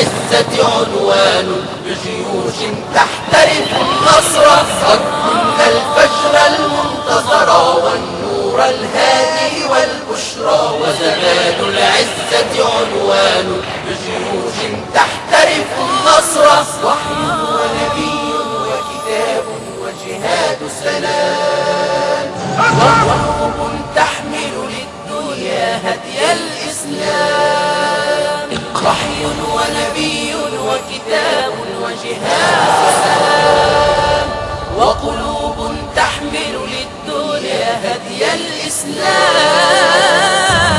العزة عنوان بجيوش تحترف النصر. قد كنا الفجر المنتصر والنور الهادي والبشرى. وزمان العزة عنوان بجيوش تحترف النصر. وحي ونبي وكتاب وجهاد سلام. وقلوب تحمل للدنيا هدي الإسلام. وحي ونبي وكتاب وجهاد سلام. وقلوب تحمل للدنيا هدي الإسلام.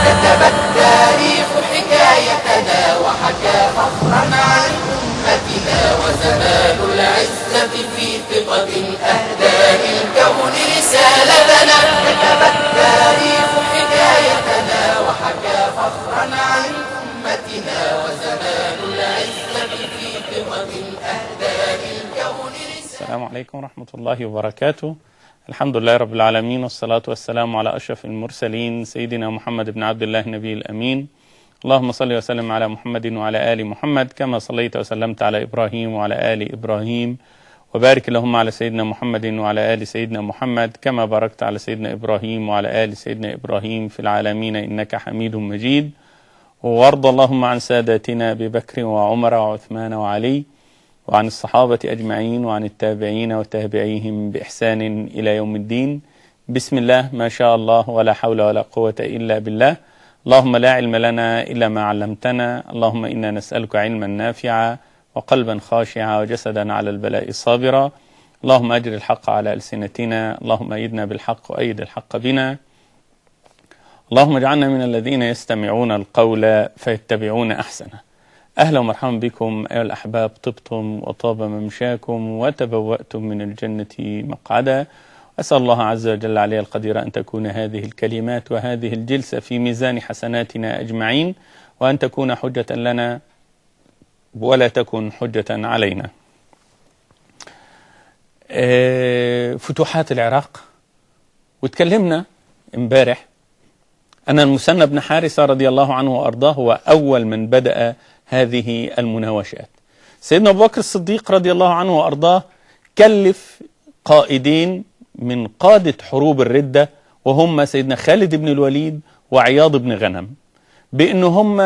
كتب التاريخ حكايتنا وحكى فخرا عن أمتنا. وزمان العزة في ثقة أهدى للكون رسالتنا. كتب التاريخ حكايتنا وحكى فخرا عن أمتنا. وزمان العزة في ثقة أهدى للكون رسالتنا. السلام عليكم ورحمة الله وبركاته. الحمد لله رب العالمين، والصلاة والسلام على أشرف المرسلين سيدنا محمد بن عبد الله النبي الأمين. اللهم صل وسلم على محمد وعلى آل محمد كما صليت وسلمت على إبراهيم وعلى آل إبراهيم، وبارك اللهم على سيدنا محمد وعلى آل سيدنا محمد كما باركت على سيدنا إبراهيم وعلى آل سيدنا إبراهيم في العالمين إنك حميد مجيد. وارض اللهم عن ساداتنا أبي بكر وعمر وعثمان وعلي، وعن الصحابة أجمعين، وعن التابعين وتابعيهم بإحسان إلى يوم الدين. بسم الله ما شاء الله ولا حول ولا قوة إلا بالله. اللهم لا علم لنا إلا ما علمتنا. اللهم إنا نسألك علما نافعا وقلبا خاشعا وجسدا على البلاء صابرا. اللهم أجر الحق على ألسنتنا. اللهم أيدنا بالحق وأيد الحق بنا. اللهم اجعلنا من الذين يستمعون القول فيتبعون أحسنه. أهلا ومرحبا بكم أيها الأحباب، طبتم وطاب ممشاكم وتبوأتم من الجنة مقعدا. أسأل الله عز وجل علي القدير أن تكون هذه الكلمات وهذه الجلسة في ميزان حسناتنا أجمعين، وأن تكون حجة لنا ولا تكن حجة علينا. فتوحات العراق، وتكلمنا امبارح أن المثنى بن حارثة رضي الله عنه وأرضاه هو أول من بدأ هذه المناوشات. سيدنا أبو بكر الصديق رضي الله عنه وأرضاه كلف قائدين من قادة حروب الردة، وهم سيدنا خالد بن الوليد وعياض بن غنم، بأن هم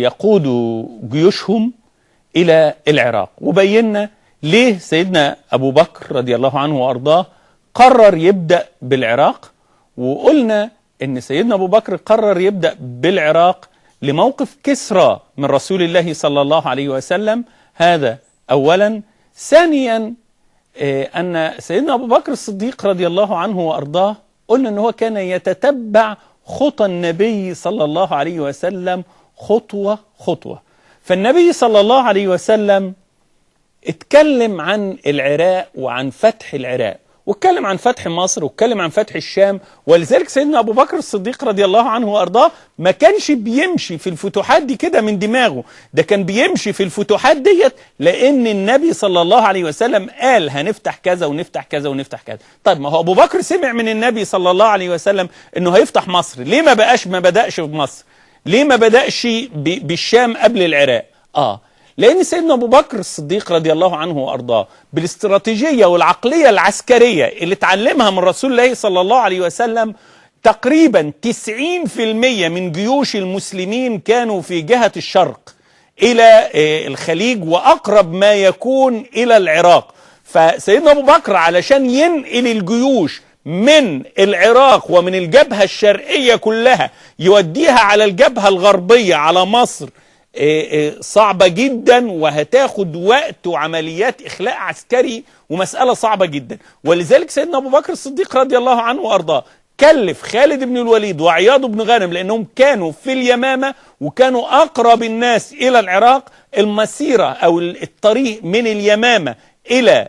يقودوا جيوشهم إلى العراق. وبينا ليه سيدنا أبو بكر رضي الله عنه وأرضاه قرر يبدأ بالعراق، وقلنا أن سيدنا أبو بكر قرر يبدأ بالعراق لموقف كسرى من رسول الله صلى الله عليه وسلم. هذا أولا. ثانيا أن سيدنا أبو بكر الصديق رضي الله عنه وأرضاه قلنا أنه كان يتتبع خطى النبي صلى الله عليه وسلم خطوة خطوة. فالنبي صلى الله عليه وسلم اتكلم عن العراق وعن فتح العراق، واتكلم عن فتح مصر، واتكلم عن فتح الشام. ولذلك سيدنا أبو بكر الصديق رضي الله عنه وأرضاه ما كانش بيمشي في الفتوحات دي كده من دماغه، ده كان بيمشي في الفتوحات ديت لأن النبي صلى الله عليه وسلم قال هنفتح كذا ونفتح كذا ونفتح كذا. طيب ما هو أبو بكر سمع من النبي صلى الله عليه وسلم إنه هيفتح مصر، ليه ما بدأش بمصر؟ ليه ما بدأش بالشام قبل العراق؟ لأن سيدنا أبو بكر الصديق رضي الله عنه وأرضاه بالاستراتيجية والعقلية العسكرية اللي اتعلمها من رسول الله صلى الله عليه وسلم، تقريبا 90% من جيوش المسلمين كانوا في جهة الشرق إلى الخليج، وأقرب ما يكون إلى العراق. فسيدنا أبو بكر علشان ينقل الجيوش من العراق ومن الجبهة الشرقية كلها يوديها على الجبهة الغربية على مصر صعبة جدا، وهتاخد وقت وعمليات إخلاء عسكري ومسألة صعبة جدا. ولذلك سيدنا أبو بكر الصديق رضي الله عنه وأرضاه كلف خالد بن الوليد وعياض بن غنم، لأنهم كانوا في اليمامة وكانوا أقرب الناس إلى العراق. المسيرة أو الطريق من اليمامة إلى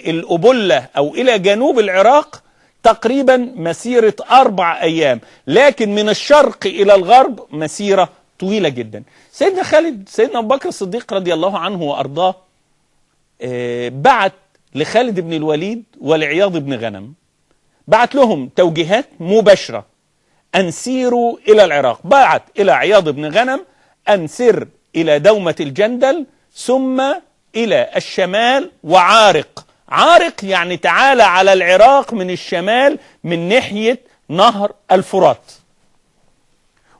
الأبلة أو إلى جنوب العراق تقريبا مسيرة 4 أيام، لكن من الشرق إلى الغرب مسيرة طويلة جدا. سيدنا أبو بكر الصديق رضي الله عنه وأرضاه بعت لخالد بن الوليد ولعياض بن غنم، بعت لهم توجيهات مباشرة أن سيروا إلى العراق. بعت إلى عياض بن غنم أن سر إلى دومة الجندل، ثم إلى الشمال وعارق. عارق يعني تعالى على العراق من الشمال من ناحية نهر الفرات.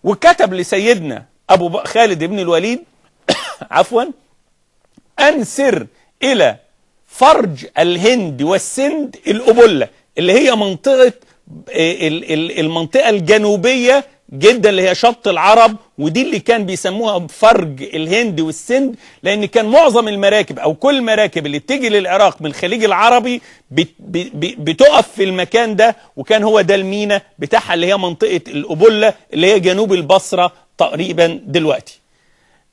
وكتب لسيدنا أبو خالد بن الوليد عفوا أنسر إلى فرج الهند والسند الأبلة، اللي هي المنطقة الجنوبية جدا اللي هي شط العرب، ودي اللي كان بيسموها فرج الهند والسند، لأن كان معظم المراكب أو كل المراكب اللي بتيجي للعراق من الخليج العربي بتقف في المكان ده، وكان هو ده المينا بتاعها اللي هي منطقة الأبلة اللي هي جنوب البصرة تقريبا دلوقتي.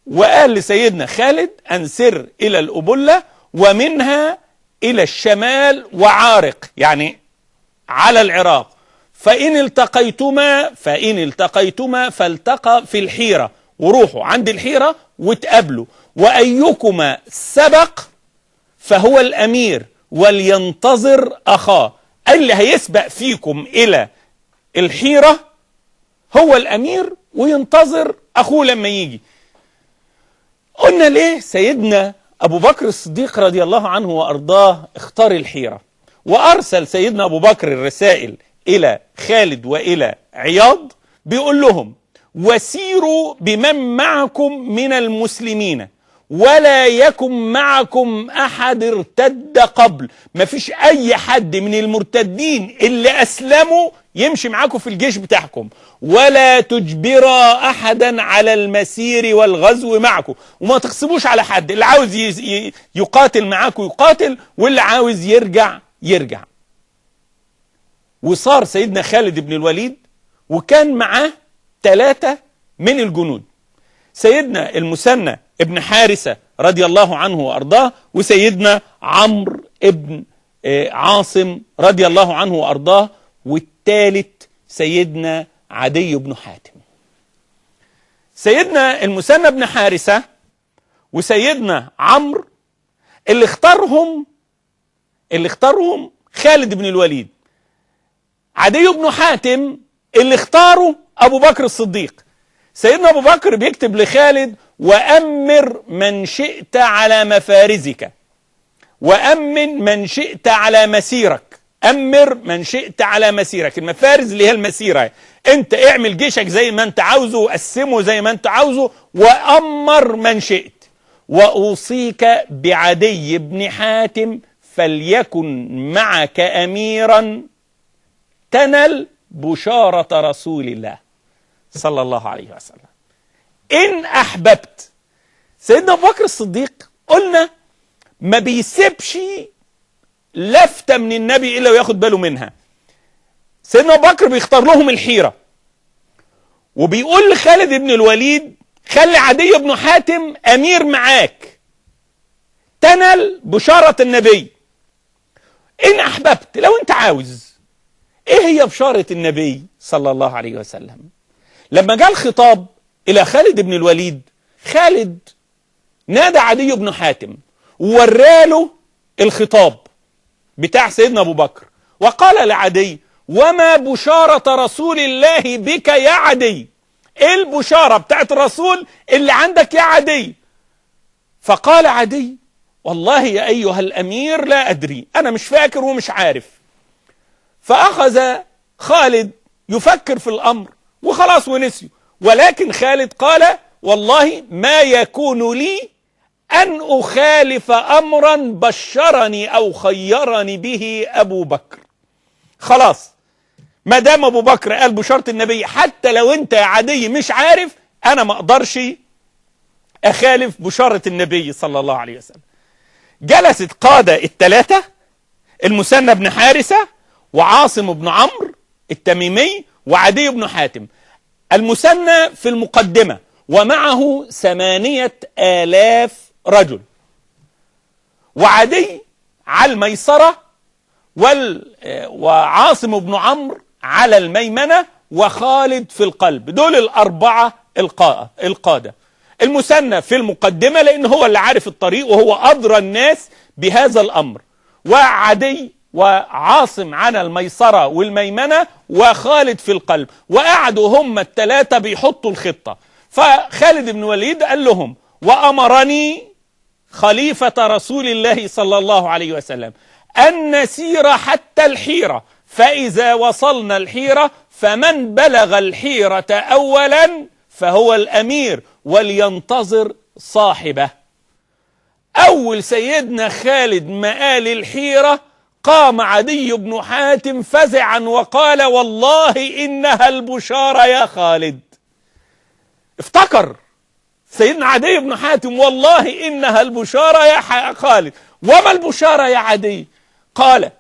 وقال لسيدنا خالد أنسر إلى الأبلة ومنها إلى الشمال وعارق، يعني على العراق، فإن التقيتما فالتقى في الحيرة، وروحوا عند الحيرة وتقابلوا، وأيكما سبق فهو الأمير ولينتظر أخاه. اللي هيسبق فيكم إلى الحيرة هو الأمير وينتظر أخوه لما يجي. قلنا ليه سيدنا أبو بكر الصديق رضي الله عنه وأرضاه اختار الحيرة، وأرسل سيدنا أبو بكر الرسائل إلى خالد وإلى عياض بيقول لهم وسيروا بمن معكم من المسلمين ولا يكن معكم أحد ارتد قبل. ما فيش أي حد من المرتدين اللي أسلموا يمشي معاكم في الجيش بتاعكم، ولا تجبر أحدا على المسير والغزو معكم، وما تغصبوش على حد. اللي عاوز يقاتل معاكم يقاتل، واللي عاوز يرجع يرجع. وصار سيدنا خالد بن الوليد وكان معاه 3 من الجنود، سيدنا المثنى ابن حارثة رضي الله عنه وأرضاه، وسيدنا عمرو ابن عاصم رضي الله عنه وأرضاه، والثالث سيدنا عدي بن حاتم. سيدنا المثنى بن حارثة وسيدنا عمرو اللي اختارهم خالد بن الوليد. عدي بن حاتم اللي اختاره أبو بكر الصديق. سيدنا أبو بكر بيكتب لخالد وأمر من شئت على مفارزك، وأمن من شئت على مسيرك. أمر من شئت على مسيرك، المفارز اللي هي المسيرة، انت اعمل جيشك زي ما انت عاوزه وقسمه زي ما انت عاوزه، وأمر من شئت. وأوصيك بعدي بن حاتم فليكن معك أميرا تنل بشارة رسول الله صلى الله عليه وسلم إن أحببت. سيدنا أبو بكر الصديق قلنا ما بيسيبش لفتة من النبي إلا وياخد باله منها. سيدنا أبو بكر بيختار لهم الحيرة، وبيقول لخالد بن الوليد خلي عدي بن حاتم أمير معاك تنل بشارة النبي إن أحببت، لو أنت عاوز. إيه هي بشارة النبي صلى الله عليه وسلم؟ لما جاء الخطاب إلى خالد بن الوليد، خالد نادى عدي بن حاتم ووراله الخطاب بتاع سيدنا أبو بكر، وقال لعدي وما بشارة رسول الله بك يا عدي؟ إيه البشارة بتاعت الرسول اللي عندك يا عدي؟ فقال عدي والله يا أيها الأمير لا أدري، أنا مش فاكر ومش عارف. فأخذ خالد يفكر في الأمر وخلاص ونسيه، ولكن خالد قال والله ما يكون لي أن أخالف أمرا بشرني أو خيرني به أبو بكر. خلاص ما دام أبو بكر قال بشارة النبي، حتى لو أنت يا عدي مش عارف، أنا ما أقدرش أخالف بشارة النبي صلى الله عليه وسلم. جلست قادة 3 المثنى بن حارثة وعاصم بن عمرو التميمي وعدي بن حاتم. المثنى في المقدمة ومعه 8000 رجل، وعدي على الميسرة وعاصم بن عمرو على الميمنة وخالد في القلب. دول ال4 القادة. المثنى في المقدمة لأنه هو اللي عارف الطريق وهو أدرى الناس بهذا الأمر، وعدي وعاصم على الميسرة والميمنة وخالد في القلب، وقعدوا هم ال3 بيحطوا الخطة. فخالد بن وليد قال لهم وأمرني خليفة رسول الله صلى الله عليه وسلم أن نسير حتى الحيرة، فإذا وصلنا الحيرة فمن بلغ الحيرة أولا فهو الأمير ولينتظر صاحبه. أول سيدنا خالد مآل الحيرة قام عدي بن حاتم فزعا وقال: والله إنها البشارة يا خالد. افتكر سيدنا عدي بن حاتم: والله إنها البشارة يا خالد. وما البشارة يا عدي؟ قال: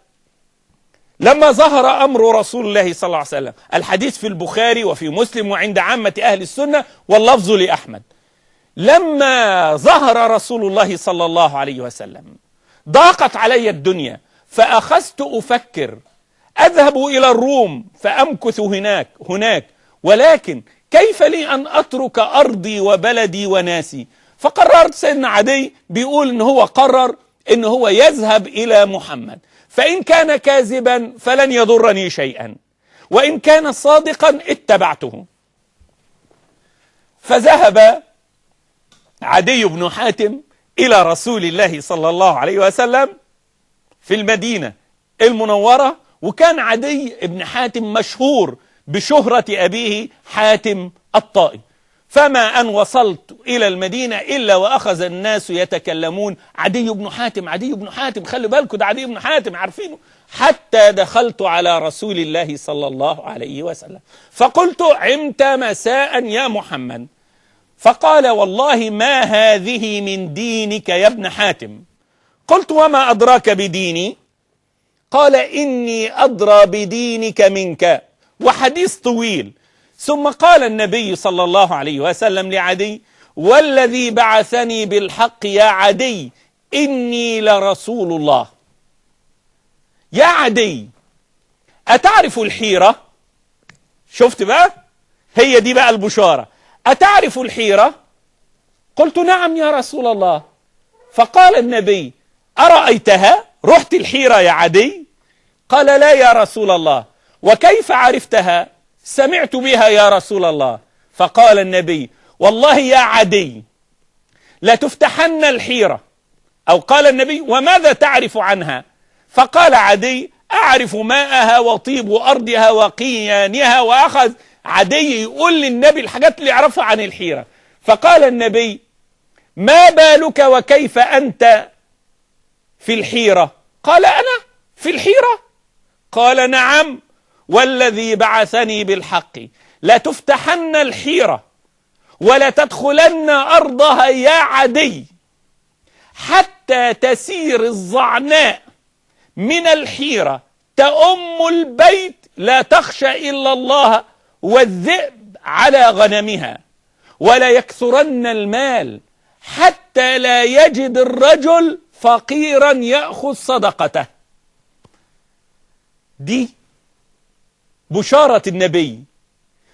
لما ظهر أمر رسول الله صلى الله عليه وسلم، الحديث في البخاري وفي مسلم وعند عامة أهل السنة واللفظ لأحمد، لما ظهر رسول الله صلى الله عليه وسلم ضاقت علي الدنيا، فأخذت أفكر أذهب إلى الروم فأمكث هناك، ولكن كيف لي أن أترك أرضي وبلدي وناسي؟ فقررت، سيدنا عدي بيقول إن هو قرر إن هو يذهب إلى محمد، فإن كان كاذبا فلن يضرني شيئا، وإن كان صادقا اتبعته. فذهب عدي بن حاتم إلى رسول الله صلى الله عليه وسلم في المدينة المنورة، وكان عدي بن حاتم مشهور بشهرة أبيه حاتم الطائي. فما أن وصلت إلى المدينة إلا وأخذ الناس يتكلمون: عدي بن حاتم، عدي بن حاتم، خلي بالكم ده عدي بن حاتم، عارفينه. حتى دخلت على رسول الله صلى الله عليه وسلم فقلت: عمت مساء يا محمد. فقال: والله ما هذه من دينك يا ابن حاتم. قلت: وما أدراك بديني؟ قال: إني أدرى بدينك منك، وحديث طويل. ثم قال النبي صلى الله عليه وسلم لعدي: والذي بعثني بالحق يا عدي إني لرسول الله. يا عدي، أتعرف الحيرة؟ شفت بقى؟ هي دي بقى البشارة. أتعرف الحيرة؟ قلت: نعم يا رسول الله. فقال النبي: أرأيتها؟ رحت الحيرة يا عدي؟ قال: لا يا رسول الله. وكيف عرفتها؟ سمعت بها يا رسول الله. فقال النبي: والله يا عدي لتفتحن الحيرة. أو قال النبي: وماذا تعرف عنها؟ فقال عدي: أعرف ماءها وطيب أرضها وقيانها. وأخذ عدي يقول للنبي الحاجات اللي يعرفها عن الحيرة. فقال النبي: ما بالك وكيف أنت في الحيرة؟ قال: أنا في الحيرة؟ قال: نعم، والذي بعثني بالحق لتفتحن الحيرة ولتدخلن أرضها يا عدي حتى تسير الظعناء من الحيرة تأم البيت لا تخشى إلا الله والذئب على غنمها، ولا يكثرن المال حتى لا يجد الرجل فقيرا يأخذ صدقته. دي بشارة النبي،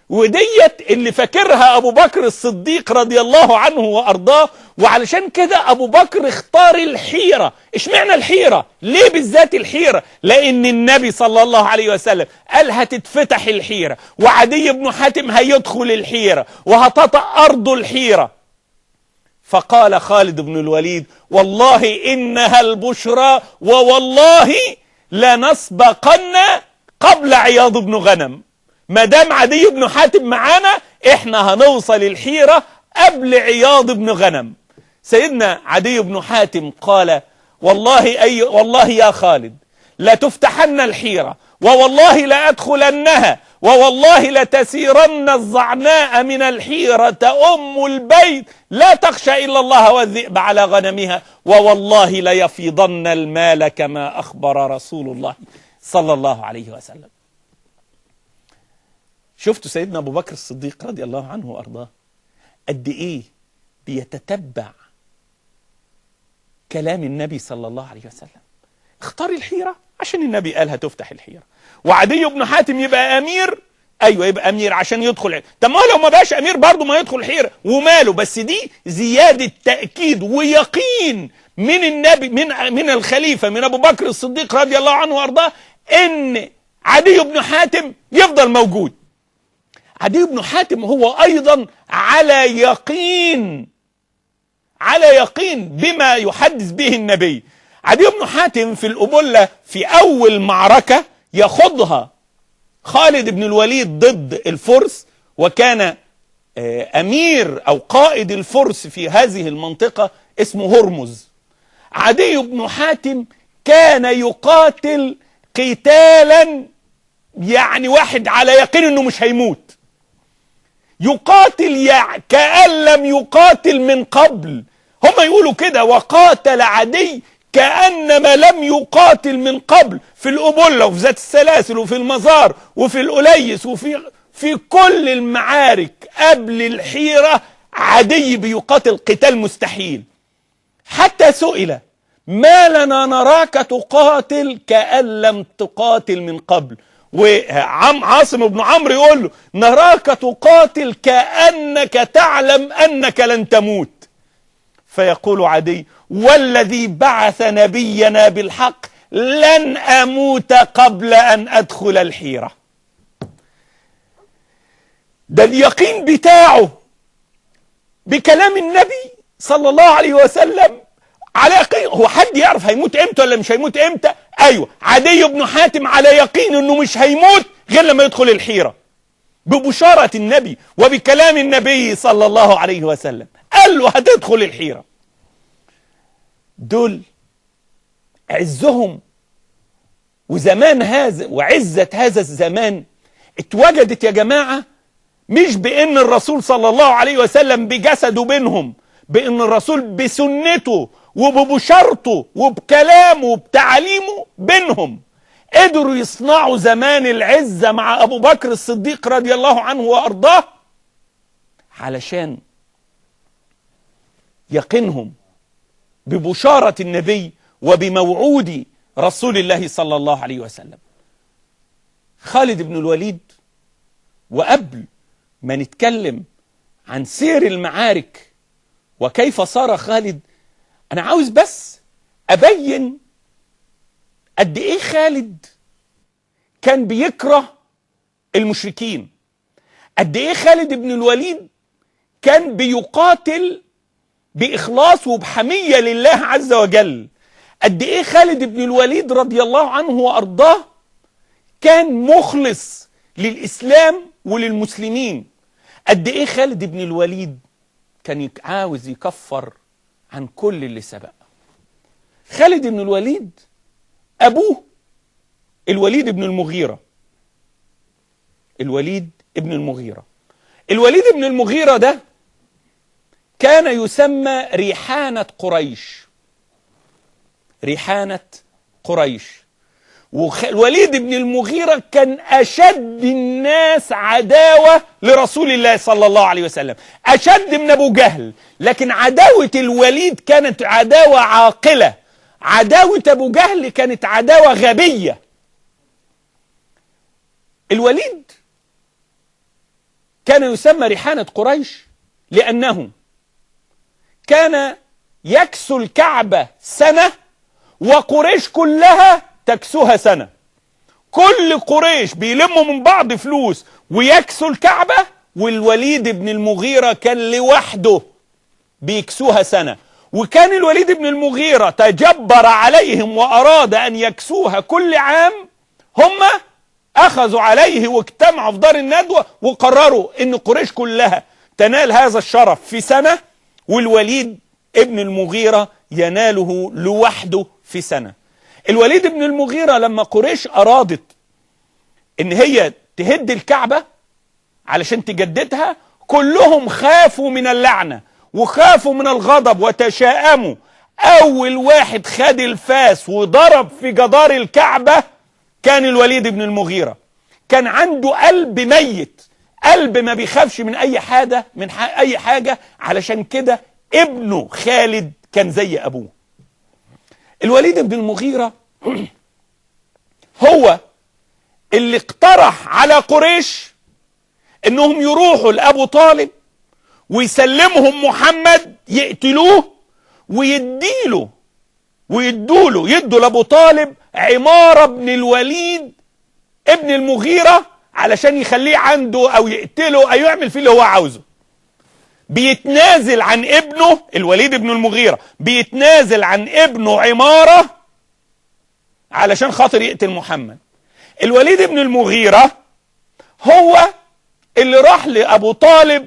وديت اللي فاكرها أبو بكر الصديق رضي الله عنه وأرضاه. وعلشان كده أبو بكر اختار الحيرة. اشمعنى الحيرة؟ ليه بالذات الحيرة؟ لأن النبي صلى الله عليه وسلم قال هتتفتح الحيرة، وعدي بن حاتم هيدخل الحيرة وهتطأ أرض الحيرة. فقال خالد بن الوليد: والله إنها البشرى، ووالله لنسبقن قبل عياض بن غنم. ما دام عدي بن حاتم معانا احنا هنوصل الحيرة قبل عياض بن غنم. سيدنا عدي بن حاتم قال: والله يا خالد لتفتحن الحيرة، ووالله لأدخلنها، ووالله لتسيرن الظعناء من الحيرة أم البيت لا تخشى إلا الله والذئب على غنمها، ووالله ليفيضن المال كما أخبر رسول الله صلى الله عليه وسلم. شفتوا سيدنا أبو بكر الصديق رضي الله عنه وأرضاه قد إيه بيتتبع كلام النبي صلى الله عليه وسلم. اختار الحيرة عشان النبي قال هتفتح الحيرة. وعدي بن حاتم يبقى أمير، أيوة يبقى أمير عشان يدخل الحيرة. طب ما لو ما بقاش أمير برضه ما يدخل الحيرة وماله، بس دي زيادة تأكيد ويقين من النبي من الخليفة من أبو بكر الصديق رضي الله عنه وأرضاه إن عدي بن حاتم يفضل موجود. عدي بن حاتم هو أيضا على يقين على يقين بما يحدث به النبي. عدي بن حاتم في الأبلة في أول معركة يخوضها خالد بن الوليد ضد الفرس، وكان أمير أو قائد الفرس في هذه المنطقة اسمه هرمز. عدي بن حاتم كان يقاتل قتالا يعني واحد على يقين انه مش هيموت، يقاتل كأن لم يقاتل من قبل. هم يقولوا كده: وقاتل عدي كأنما لم يقاتل من قبل، في الأبلة وفي ذات السلاسل وفي المزار وفي الأليس وفي كل المعارك قبل الحيرة عدي بيقاتل قتال مستحيل. حتى سئل: ما لنا نراك تقاتل كأن لم تقاتل من قبل؟ وعاصم بن عمرو يقول له: نراك تقاتل كأنك تعلم أنك لن تموت. فيقول عدي: والذي بعث نبينا بالحق لن أموت قبل أن أدخل الحيرة. ده اليقين بتاعه بكلام النبي صلى الله عليه وسلم على يقين. هو حد يعرف هيموت امتى ولا مش هيموت امتى؟ ايوه، عدي بن حاتم على يقين انه مش هيموت غير لما يدخل الحيرة، ببشارة النبي وبكلام النبي صلى الله عليه وسلم. قال له هتدخل الحيرة. دول عزهم وزمان هذا وعزة هذا الزمان اتوجدت يا جماعة مش بان الرسول صلى الله عليه وسلم بجسده بينهم، بان الرسول بسنته وببشارته وبكلامه وبتعليمه بينهم. قدروا يصنعوا زمان العزة مع أبو بكر الصديق رضي الله عنه وأرضاه علشان يقينهم ببشارة النبي وبموعود رسول الله صلى الله عليه وسلم. خالد بن الوليد، وقبل ما نتكلم عن سير المعارك وكيف صار خالد، أنا عاوز بس أبين قد إيه خالد كان بيكره المشركين، قد إيه خالد بن الوليد كان بيقاتل بإخلاص وبحمية لله عز وجل، قد إيه خالد بن الوليد رضي الله عنه وأرضاه كان مخلص للإسلام وللمسلمين، قد إيه خالد بن الوليد كان عاوز يكفر عن كل اللي سبق. خالد بن الوليد أبوه الوليد بن المغيرة. الوليد بن المغيرة، الوليد بن المغيرة ده كان يسمى ريحانة قريش، ريحانة قريش. والوليد بن المغيرة كان أشد الناس عداوة لرسول الله صلى الله عليه وسلم، أشد من أبو جهل، لكن عداوة الوليد كانت عداوة عاقلة، عداوة أبو جهل كانت عداوة غبية. الوليد كان يسمى ريحانة قريش لأنه كان يكسو الكعبة سنة وقريش كلها تكسوها سنة. كل قريش بيلموا من بعض فلوس ويكسوا الكعبة، والوليد بن المغيرة كان لوحده بيكسوها سنة. وكان الوليد بن المغيرة تجبر عليهم وأراد أن يكسوها كل عام، هم أخذوا عليه واجتمعوا في دار الندوة وقرروا أن قريش كلها تنال هذا الشرف في سنة، والوليد ابن المغيرة يناله لوحده في سنة. الوليد بن المغيرة لما قريش أرادت ان هي تهد الكعبة علشان تجددها، كلهم خافوا من اللعنة وخافوا من الغضب وتشاءموا. اول واحد خد الفاس وضرب في جدار الكعبة كان الوليد بن المغيرة. كان عنده قلب ميت، قلب ما بيخافش من اي حاجة، اي حاجة. علشان كده ابنه خالد كان زي ابوه. الوليد بن المغيرة هو اللي اقترح على قريش انهم يروحوا لأبو طالب ويسلمهم محمد يقتلوه يدوا لأبو طالب عمارة بن الوليد ابن المغيرة علشان يخليه عنده او يقتله او يعمل فيه اللي هو عاوزه. بيتنازل عن ابنه الوليد بن المغيرة، بيتنازل عن ابنه عمارة علشان خاطر يقتل محمد. الوليد بن المغيرة هو اللي راح لأبو طالب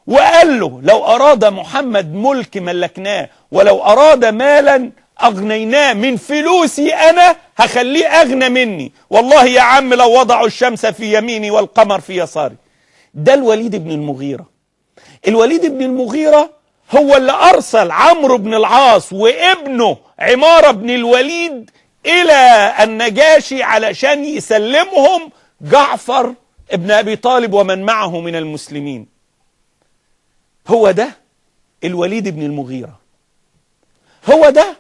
وقال له لو أراد محمد ملك ملكناه، ولو أراد مالا أغنيناه، من فلوسي أنا هخليه أغنى مني، والله يا عم لو وضعوا الشمس في يميني والقمر في يساري. ده الوليد بن المغيرة. الوليد بن المغيرة هو اللي أرسل عمرو بن العاص وابنه عمارة بن الوليد إلى النجاشي علشان يسلمهم جعفر ابن أبي طالب ومن معه من المسلمين. هو ده الوليد بن المغيرة، هو ده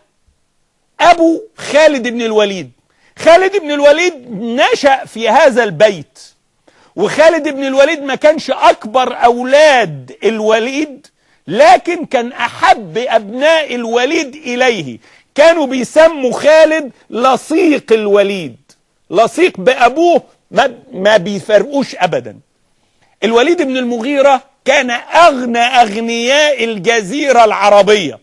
أبو خالد بن الوليد. خالد بن الوليد نشأ في هذا البيت، وخالد بن الوليد ما كانش أكبر أولاد الوليد، لكن كان أحب أبناء الوليد إليه. كانوا بيسموا خالد لصيق الوليد، لصيق بأبوه، ما بيفرقوش أبدا. الوليد بن المغيرة كان أغنى أغنياء الجزيرة العربية،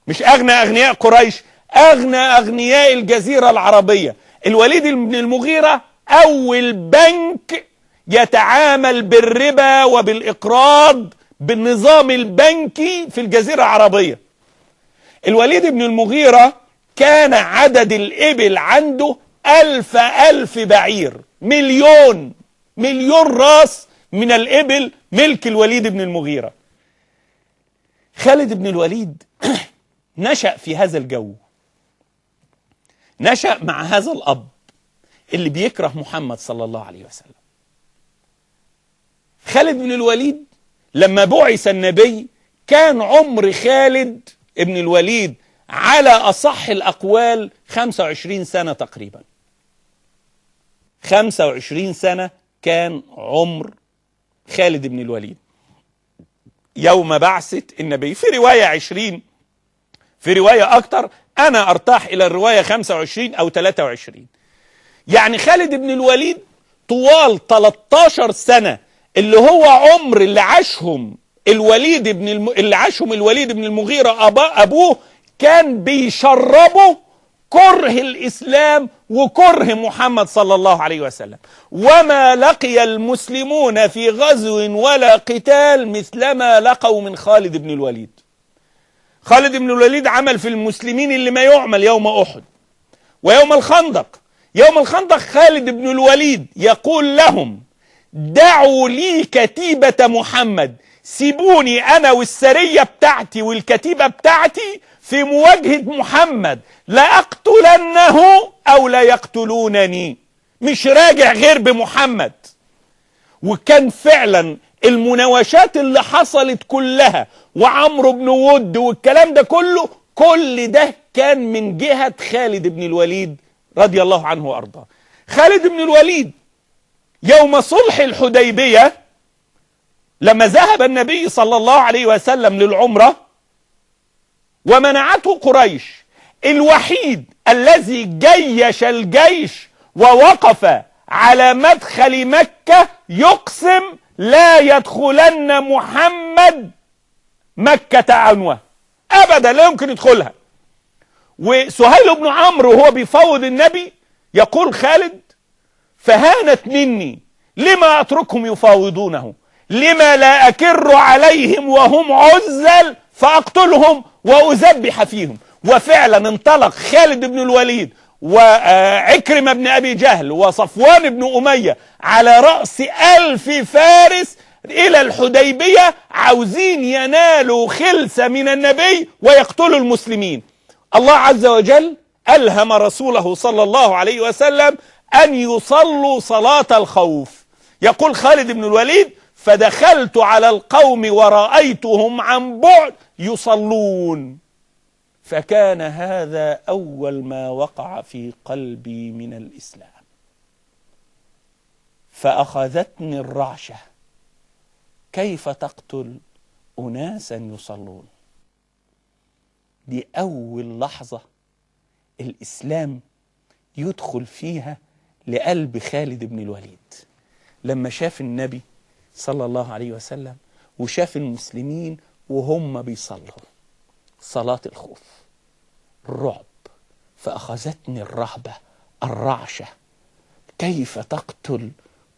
مش أغنى أغنياء قريش، أغنى أغنياء الجزيرة العربية. الوليد بن المغيرة أول بنك يتعامل بالربا وبالإقراض بالنظام البنكي في الجزيرة العربية. الوليد بن المغيرة كان عدد الإبل عنده 1000 بعير، مليون راس من الإبل ملك الوليد بن المغيرة. خالد بن الوليد نشأ في هذا الجو، نشأ مع هذا الأب اللي بيكره محمد صلى الله عليه وسلم. خالد بن الوليد لما بعث النبي كان عمر خالد بن الوليد على أصح الأقوال 25 سنة تقريبا. 25 سنة كان عمر خالد بن الوليد يوم بعثة النبي. في رواية 20، في رواية أكتر، أنا أرتاح إلى الرواية 25 أو 23. يعني خالد بن الوليد طوال 13 سنة اللي هو عمر اللي عاشهم الوليد بن المغيرة أبوه، كان بيشربه كره الإسلام وكره محمد صلى الله عليه وسلم. وما لقي المسلمون في غزو ولا قتال مثلما لقوا من خالد بن الوليد. خالد بن الوليد عمل في المسلمين اللي ما يعمل يوم أحد ويوم الخندق. يوم الخندق خالد بن الوليد يقول لهم دعوا لي كتيبة محمد، سيبوني أنا والسرية بتاعتي والكتيبة بتاعتي في مواجهة محمد، لا أقتلنه أو لا يقتلونني، مش راجع غير بمحمد. وكان فعلا المناوشات اللي حصلت كلها وعمرو بن ود والكلام ده كله، كل ده كان من جهة خالد بن الوليد رضي الله عنه وأرضاه. خالد بن الوليد يوم صلح الحديبية لما ذهب النبي صلى الله عليه وسلم للعمرة ومنعته قريش، الوحيد الذي جيش الجيش ووقف على مدخل مكة يقسم لا يدخلن محمد مكة عنوة أبدا، لا يمكن يدخلها. وسهيل بن عمرو وهو بيفوض النبي يقول خالد فهانت مني لما أتركهم يفاوضونه، لما لا أكر عليهم وهم عزل فأقتلهم وأذبح فيهم. وفعلا انطلق خالد بن الوليد وعكرمة بن أبي جهل وصفوان بن أمية على رأس 1000 فارس إلى الحديبية، عاوزين ينالوا خلسة من النبي ويقتلوا المسلمين. الله عز وجل ألهم رسوله صلى الله عليه وسلم أن يصلوا صلاة الخوف. يقول خالد بن الوليد فدخلت على القوم ورأيتهم عن بعد يصلون، فكان هذا أول ما وقع في قلبي من الإسلام، فأخذتني الرعشة، كيف تقتل أناسا يصلون؟ دي أول لحظة الإسلام يدخل فيها لقلب خالد بن الوليد، لما شاف النبي صلى الله عليه وسلم وشاف المسلمين وهم بيصلوا صلاة الخوف، الرعب، فأخذتني الرهبة الرعشة، كيف تقتل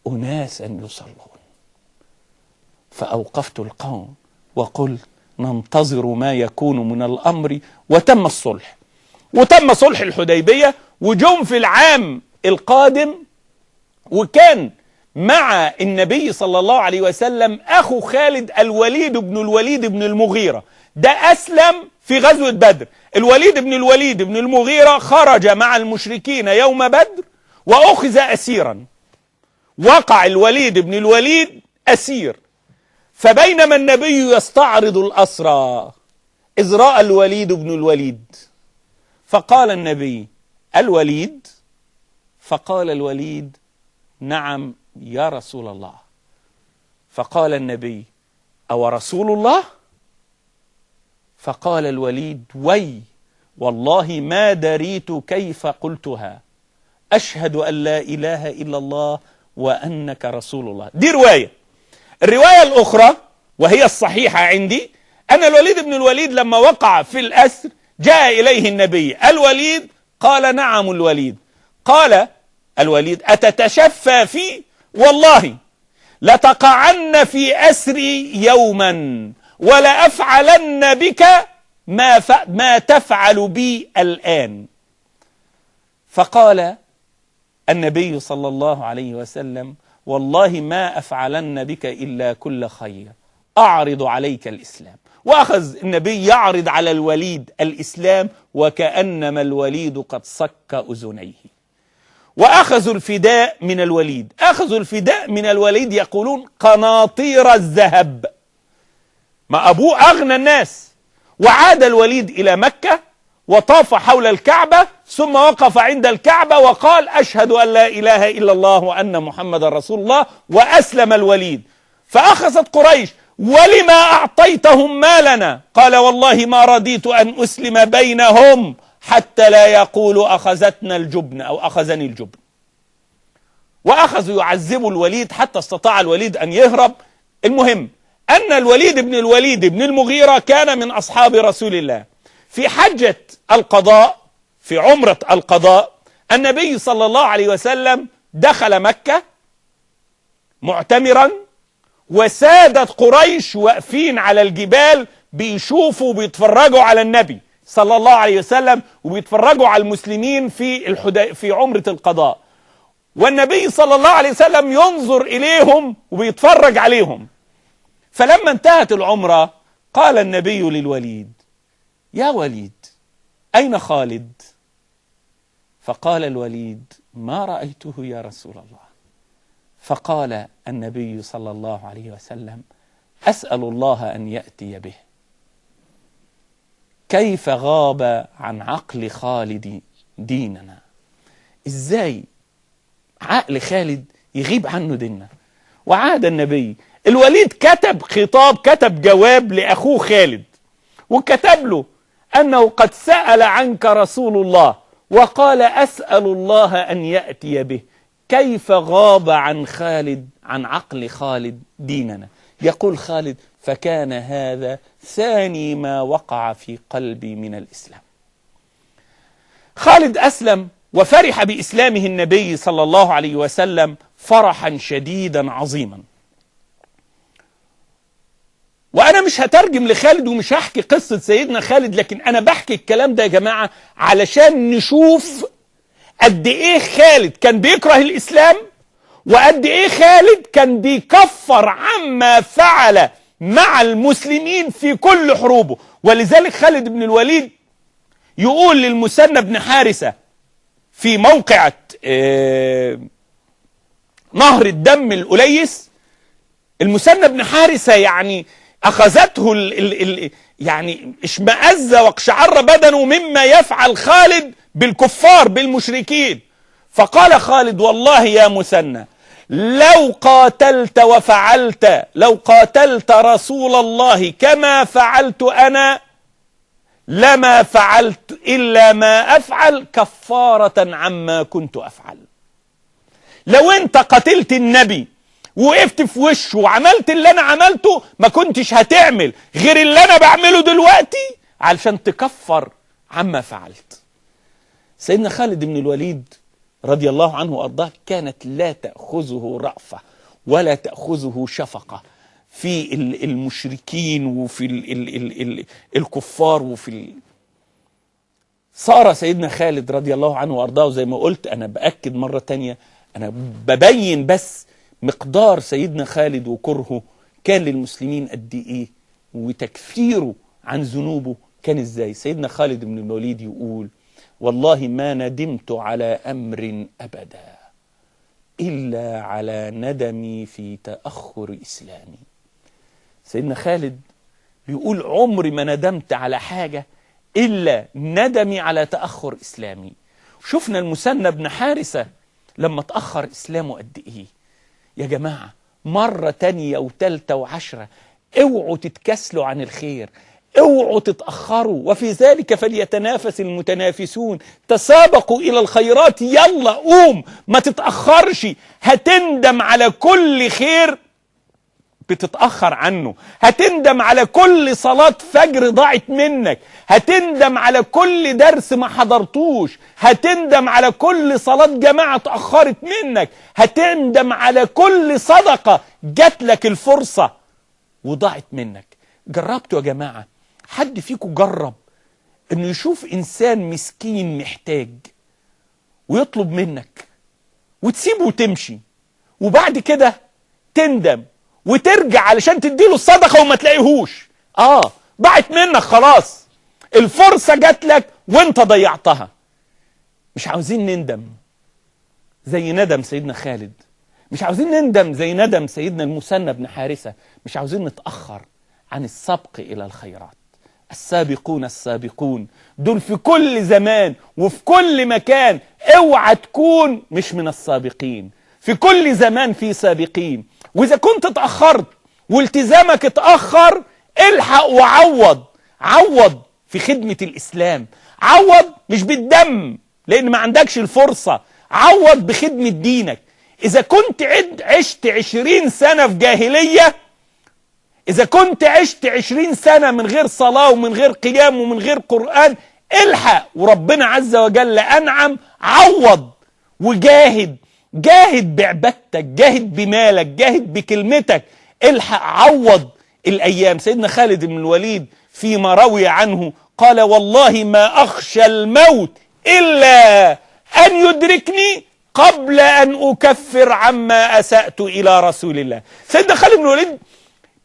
أناسا يصلون؟ فأوقفت القوم وقلت ننتظر ما يكون من الأمر. وتم الصلح، وتم صلح الحديبية، وجم في العام القادم، وكان مع النبي صلى الله عليه وسلم أخو خالد الوليد بن الوليد بن المغيرة، ده أسلم في غزوة بدر. الوليد بن الوليد بن المغيرة خرج مع المشركين يوم بدر وأخذ أسيرا، وقع الوليد بن الوليد أسير. فبينما النبي يستعرض الأسرى إذ رأى الوليد بن الوليد، فقال النبي الوليد؟ فقال الوليد نعم يا رسول الله. فقال النبي أو رسول الله؟ فقال الوليد والله ما دريت كيف قلتها، أشهد أن لا إله إلا الله وأنك رسول الله. دي رواية. الرواية الأخرى وهي الصحيحة عندي أن الوليد بن الوليد لما وقع في الأسر جاء إليه النبي. الوليد قال نعم. الوليد قال الوليد أتتشفى في؟ والله لتقعن في أسري يوما ولأفعلن بك ما تفعل بي الآن. فقال النبي صلى الله عليه وسلم والله ما أفعلن بك إلا كل خير، أعرض عليك الإسلام. وأخذ النبي يعرض على الوليد الإسلام وكأنما الوليد قد صك أذنيه. وأخذوا الفداء من الوليد، أخذوا الفداء من الوليد يقولون قناطير الذهب، ما أبوه أغنى الناس. وعاد الوليد إلى مكة وطاف حول الكعبة، ثم وقف عند الكعبة وقال أشهد أن لا إله إلا الله وأن محمد رسول الله، وأسلم الوليد. فأخذت قريش ولما أعطيتهم مالنا؟ قال والله ما رضيت أن أسلم بينهم حتى لا يقولوا أخذتنا الجبن أو أخذني الجبن. وأخذوا يعذبوا الوليد حتى استطاع الوليد أن يهرب. المهم أن الوليد بن الوليد بن المغيرة كان من أصحاب رسول الله. في حجة القضاء، في عمرة القضاء، النبي صلى الله عليه وسلم دخل مكة معتمرا، وسادة قريش واقفين على الجبال بيشوفوا وبيتفرجوا على النبي صلى الله عليه وسلم، وبيتفرجوا على المسلمين في عمرة القضاء، والنبي صلى الله عليه وسلم ينظر إليهم وبيتفرج عليهم. فلما انتهت العمرة قال النبي للوليد يا وليد أين خالد؟ فقال الوليد ما رأيته يا رسول الله. فقال النبي صلى الله عليه وسلم أسأل الله أن يأتي به. كيف غاب عن عقل خالد ديننا؟ إزاي عقل خالد يغيب عنه ديننا؟ وعاد النبي. الوليد كتب خطاب، كتب جواب لأخوه خالد، وكتب له أنه قد سأل عنك رسول الله وقال أسأل الله أن يأتي به. كيف غاب عن عقل خالد ديننا؟ يقول خالد فكان هذا ثاني ما وقع في قلبي من الإسلام. خالد أسلم وفرح بإسلامه النبي صلى الله عليه وسلم فرحا شديدا عظيما. وأنا مش هترجم لخالد ومش هحكي قصة سيدنا خالد، لكن أنا بحكي الكلام ده يا جماعة علشان نشوف قد إيه خالد كان بيكره الإسلام، وقد إيه خالد كان بيكفر عما فعل مع المسلمين في كل حروبه. ولذلك خالد بن الوليد يقول للمثنى بن حارثة في موقعة نهر الدم الأليس، المثنى بن حارثة يعني أخذته يعني اشمأز واقشعر بدنه مما يفعل خالد بالكفار بالمشركين. فقال خالد والله يا مثنى لو قاتلت رسول الله كما فعلت أنا لما فعلت إلا ما أفعل كفارة عما كنت أفعل. لو أنت قتلت النبي ووقفت في وشه وعملت اللي انا عملته، ما كنتش هتعمل غير اللي انا بعمله دلوقتي علشان تكفر عما فعلت. سيدنا خالد بن الوليد رضي الله عنه وارضاه كانت لا تأخذه رأفة ولا تأخذه شفقة في المشركين وفي الكفار صار سيدنا خالد رضي الله عنه وارضاه، زي ما قلت انا بأكد مرة تانية، انا ببين بس مقدار سيدنا خالد وكرهه كان للمسلمين قد ايه، وتكفيره عن ذنوبه كان ازاي. سيدنا خالد بن الوليد يقول: والله ما ندمت على أمر أبدا إلا على ندمي في تأخر إسلامي. سيدنا خالد بيقول: عمري ما ندمت على حاجة إلا ندمي على تأخر إسلامي. شفنا المثنى بن حارثة لما تأخر إسلامه قد إيه يا جماعة. مرة تانية وتالتة وعشرة، اوعوا تتكسلوا عن الخير، اوعوا تتأخروا، وفي ذلك فليتنافس المتنافسون، تسابقوا إلى الخيرات، يلا قوم ما تتأخرش. هتندم على كل خير بتتأخر عنه، هتندم على كل صلاة فجر ضاعت منك، هتندم على كل درس ما حضرتوش، هتندم على كل صلاة جماعة تأخرت منك، هتندم على كل صدقة جات لك الفرصة وضاعت منك. جربتوا يا جماعة؟ حد فيكم جرب انه يشوف انسان مسكين محتاج ويطلب منك وتسيبه وتمشي، وبعد كده تندم وترجع علشان تديله الصدقة وما تلاقيهوش؟ ضاعت منك خلاص، الفرصة جات لك وانت ضيعتها. مش عاوزين نندم زي ندم سيدنا خالد، مش عاوزين نندم زي ندم سيدنا المثنى بن حارثة، مش عاوزين نتأخر عن السبق إلى الخيرات. السابقون السابقون دول في كل زمان وفي كل مكان، اوعى تكون مش من السابقين. في كل زمان في سابقين، وإذا كنت اتأخرت والتزامك اتأخر، الحق وعوض، عوض في خدمة الإسلام، عوض مش بالدم لأن ما عندكش الفرصة، عوض بخدمة دينك. إذا كنت عشت 20 سنة في جاهلية، إذا كنت عشت 20 سنة من غير صلاة ومن غير قيام ومن غير قرآن، الحق وربنا عز وجل أنعم، عوض وجاهد، جاهد بعبادتك، جاهد بمالك، جاهد بكلمتك، الحق عوض الأيام. سيدنا خالد بن الوليد فيما روي عنه قال: والله ما أخشى الموت إلا أن يدركني قبل أن أكفر عما أسأت إلى رسول الله. سيدنا خالد بن الوليد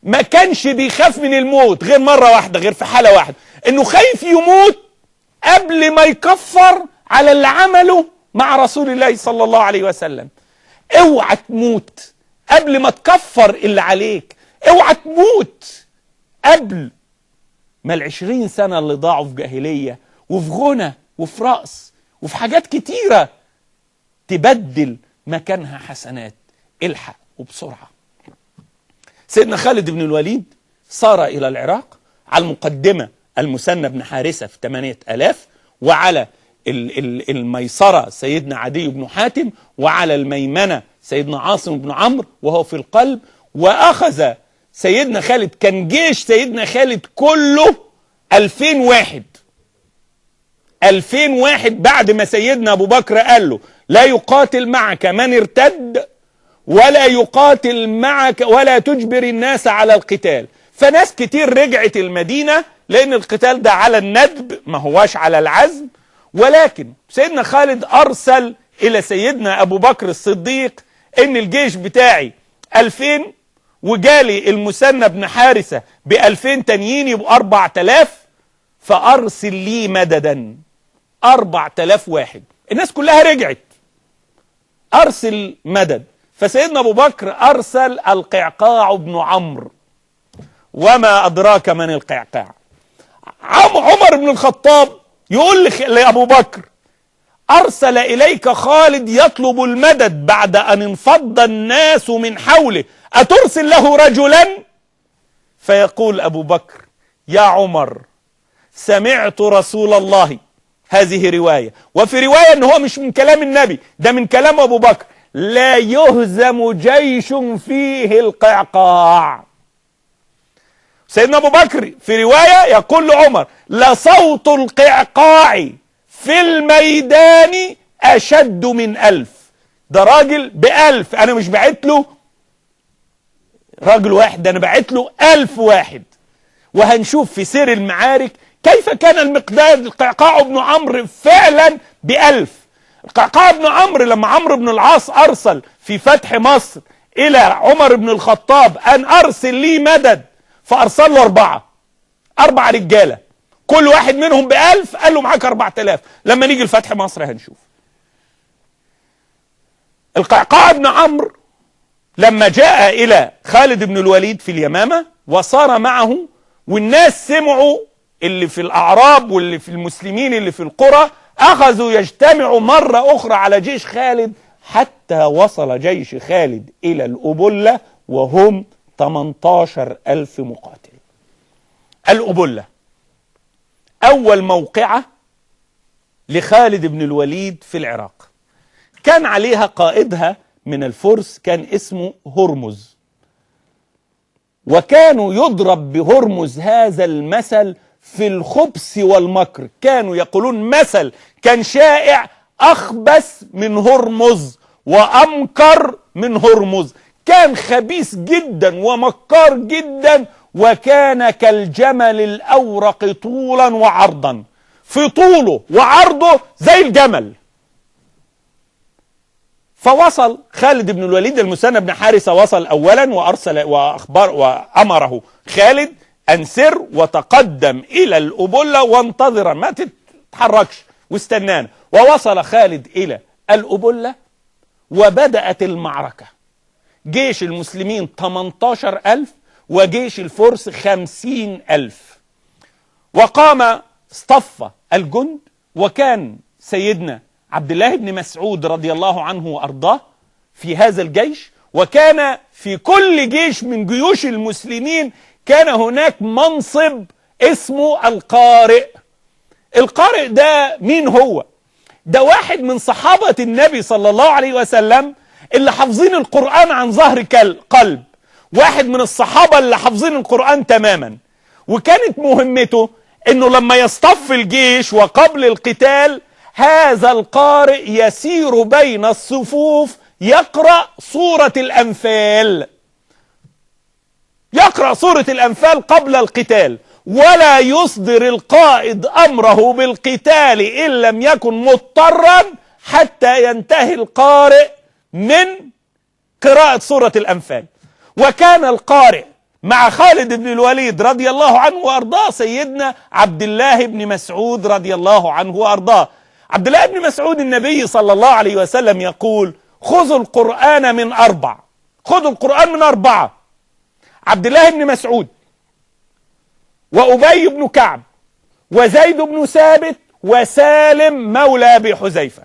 ما كانش بيخاف من الموت غير مرة واحدة، غير في حالة واحدة، انه خايف يموت قبل ما يكفر على اللي عمله مع رسول الله صلى الله عليه وسلم. اوعى تموت قبل ما تكفر اللي عليك، اوعى تموت قبل ما 20 سنة اللي ضاعوا في جاهلية وفي غنى وفي رأس وفي حاجات كتيرة تبدل مكانها حسنات. الحق وبسرعة. سيدنا خالد بن الوليد صار إلى العراق، على المقدمة المثنى بن حارثة في 8000، وعلى الميسرة سيدنا عدي بن حاتم، وعلى الميمنة سيدنا عاصم بن عمرو وهو في القلب. وأخذ سيدنا خالد، كان جيش سيدنا خالد كله 2000 واحد، 2000 واحد بعد ما سيدنا أبو بكر قال له: لا يقاتل معك من ارتد ولا يقاتل معك ولا تجبر الناس على القتال. فناس كتير رجعت المدينة لأن القتال ده على الندب ما هواش على العزم. ولكن سيدنا خالد أرسل إلى سيدنا أبو بكر الصديق إن الجيش بتاعي 2000، وجالي المثنى بن حارثة ب2000 تانيين يبقوا 4000، فأرسل لي مددا 4000 واحد. الناس كلها رجعت، أرسل مدد. فسيدنا أبو بكر أرسل القعقاع بن عمرو، وما أدراك من القعقاع. عمر بن الخطاب يقول لأبو بكر: أرسل إليك خالد يطلب المدد بعد أن انفض الناس من حوله، أترسل له رجلا؟ فيقول أبو بكر: يا عمر، سمعت رسول الله، هذه رواية، وفي رواية أنه هو مش من كلام النبي، ده من كلام أبو بكر، لا يهزم جيش فيه القعقاع. سيدنا أبو بكر في رواية يقول لعمر: لصوت القعقاع في الميدان أشد من 1000. ده راجل ب1000، أنا مش بعت له راجل واحد، أنا بعت له 1000 واحد. وهنشوف في سير المعارك كيف كان المقداد. القعقاع بن عمرو فعلا ب1000. القعقاع بن عمرو لما عمرو بن العاص أرسل في فتح مصر إلى عمر بن الخطاب أن أرسل لي مدد، فأرسل له 4 رجالة، كل واحد منهم ب1000، قال له معاك 4000. لما نيجي لفتح مصر هنشوف. القعقاع بن عمرو لما جاء إلى خالد بن الوليد في اليمامة وصار معه، والناس سمعوا، اللي في الأعراب واللي في المسلمين اللي في القرى، أخذوا يجتمعوا مرة أخرى على جيش خالد، حتى وصل جيش خالد إلى الأبلة وهم 18,000 مقاتل. الأبلة أول موقعة لخالد بن الوليد في العراق، كان عليها قائدها من الفرس كان اسمه هرمز، وكانوا يضرب بهرمز هذا المثل في الخبث والمكر. كانوا يقولون مثل كان شائع: أخبث من هرمز وأمكر من هرمز. كان خبيث جدا ومكار جدا، وكان كالجمل الأورق طولا وعرضا، في طوله وعرضه زي الجمل. فوصل خالد بن الوليد، المثنى بن حارثة وصل أولا وأرسل وأمره خالد أن سر وتقدم إلى الأبلة وانتظر، ما تتحركش واستنانا. ووصل خالد إلى الأبلة وبدأت المعركة. جيش المسلمين 18,000 وجيش الفرس 50,000. وقام اصطف الجند، وكان سيدنا عبد الله بن مسعود رضي الله عنه وأرضاه في هذا الجيش. وكان في كل جيش من جيوش المسلمين كان هناك منصب اسمه القارئ. القارئ ده مين هو؟ ده واحد من صحابة النبي صلى الله عليه وسلم اللي حافظين القرآن عن ظهر قلب، واحد من الصحابة اللي حافظين القرآن تماما. وكانت مهمته انه لما يصطف الجيش وقبل القتال، هذا القارئ يسير بين الصفوف يقرأ سورة الأنفال، يقرأ سورة الأنفال قبل القتال، ولا يصدر القائد أمره بالقتال إن لم يكن مضطرا حتى ينتهي القارئ من قراءة سورة الأنفال. وكان القارئ مع خالد بن الوليد رضي الله عنه وأرضاه سيدنا عبد الله بن مسعود رضي الله عنه وأرضاه. عبد الله بن مسعود النبي صلى الله عليه وسلم يقول: خذوا القرآن من 4، خذوا القرآن من 4. عبد الله بن مسعود وأبي بن كعب وزيد بن ثابت وسالم مولى أبي حذيفة.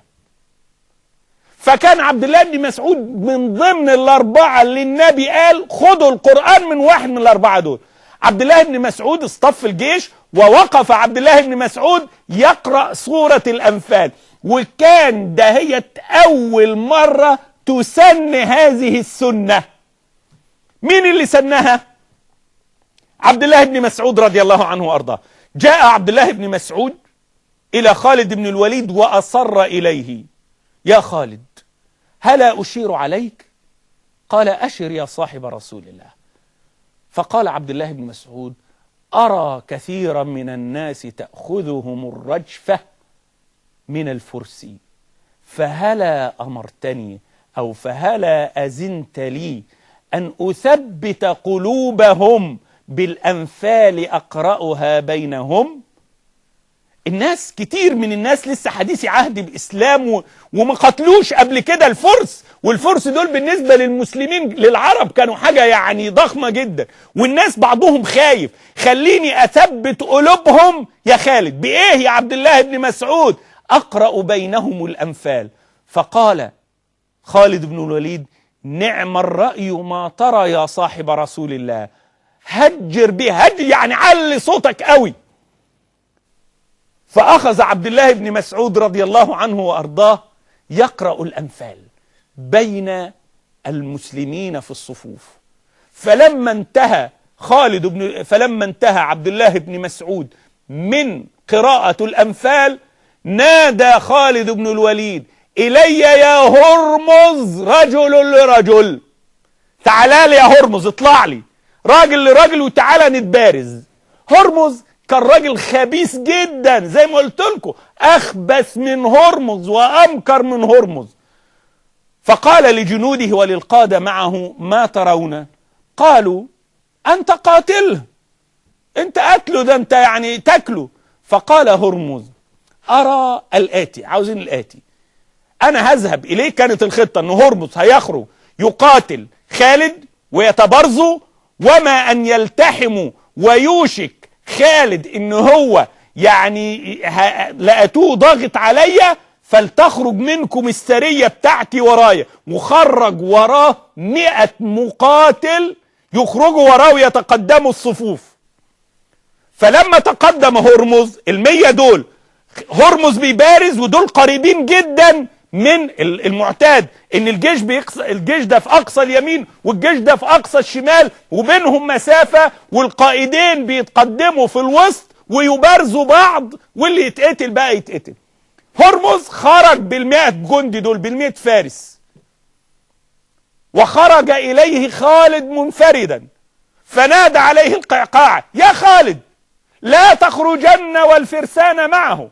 فكان عبد الله بن مسعود من ضمن ال4 اللي النبي قال خذوا القرآن من واحد من ال4 دول. عبد الله بن مسعود اصطف الجيش، ووقف عبد الله بن مسعود يقرأ سورة الأنفال. وكان دهيت أول مرة تسن هذه السنة. مين اللي سنها؟ عبد الله بن مسعود رضي الله عنه وأرضاه. جاء عبد الله بن مسعود إلى خالد بن الوليد وأصر إليه: يا خالد، هلا أشير عليك؟ قال: أشر يا صاحب رسول الله. فقال عبد الله بن مسعود: أرى كثيرا من الناس تأخذهم الرجفة من الفرس، فهلا أمرتني أو فهلا أذنت لي أن أثبت قلوبهم بالأنفال أقرأها بينهم؟ الناس كتير من الناس لسه حديثي عهد بإسلام وما قتلوش قبل كده الفرس، والفرس دول بالنسبة للمسلمين للعرب كانوا حاجة يعني ضخمة جدا، والناس بعضهم خايف. خليني أثبت قلوبهم يا خالد. بإيه يا عبد الله بن مسعود؟ أقرأ بينهم الأنفال. فقال خالد بن الوليد: نعم الرأي ما ترى يا صاحب رسول الله، هجر به، هجر يعني علي صوتك قوي. فأخذ عبد الله بن مسعود رضي الله عنه وأرضاه يقرأ الأنفال بين المسلمين في الصفوف. فلما انتهى عبد الله بن مسعود من قراءة الأنفال، نادى خالد بن الوليد: إلي يا هرمز رجل لرجل، تعالى لي يا هرمز، اطلع لي راجل لراجل وتعالى نتبارز. هرمز كان راجل خبيث جدا، زي ما قلت لكم، أخبث من هرمز وأمكر من هرمز. فقال لجنوده وللقادة معه: ما ترون؟ قالوا: أنت قاتله، أنت قتله، ده أنت يعني تاكله. فقال هرمز: أرى الآتي، عاوزين الآتي، أنا هذهب إليه. كانت الخطة أن هرمز هيخرج يقاتل خالد ويتبارزوا، وما أن يلتحموا ويوشك خالد إن هو يعني لقيتوه ضاغط عليا، فلتخرج منكم السرية بتاعتي ورايا. وخرج وراه 100 مقاتل يخرجوا وراه ويتقدموا الصفوف. فلما تقدم هرمز، 100 دول هرمز بيبارز، ودول قريبين جدا من المعتاد ان الجيش ده في اقصى اليمين والجيش ده في اقصى الشمال، وبينهم مسافة، والقائدين بيتقدموا في الوسط ويبارزوا بعض، واللي يتقتل بقى يتقتل. هرمز خرج بال100 جندي دول، بال100 فارس، وخرج إليه خالد منفردا، فنادى عليه القعقاع: يا خالد لا تخرجن والفرسان معه.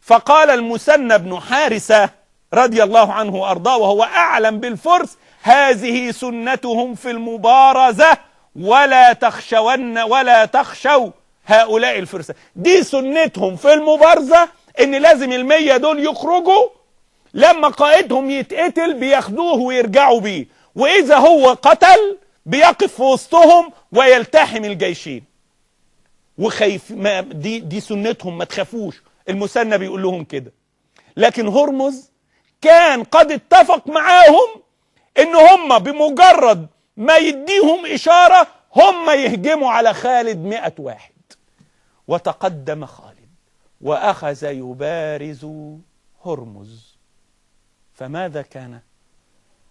فقال المثنى بن حارثة رضي الله عنه وأرضاه وهو أعلم بالفرس: هذه سنتهم في المبارزة، ولا تخشوا هؤلاء الفرسان. دي سنتهم في المبارزة، ان لازم 100 دول يخرجوا، لما قائدهم يتقتل بياخدوه ويرجعوا بيه، واذا هو قتل بيقف في وسطهم ويلتحم الجيشين. وخايف، دي سنتهم، ما تخافوش. المثنى بيقول لهم كده. لكن هرمز كان قد اتفق معاهم ان هم بمجرد ما يديهم اشارة هم يهجموا على خالد 100 واحد. وتقدم خالد وأخذ يبارز هرمز. فماذا كان؟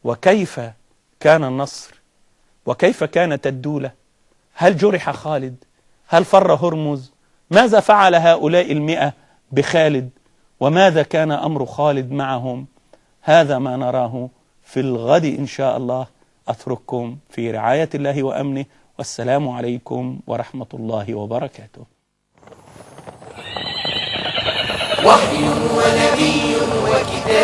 وكيف كان النصر؟ وكيف كانت الدولة؟ هل جرح خالد؟ هل فر هرمز؟ ماذا فعل هؤلاء 100 بخالد؟ وماذا كان أمر خالد معهم؟ هذا ما نراه في الغد إن شاء الله. أترككم في رعاية الله وأمنه، والسلام عليكم ورحمة الله وبركاته.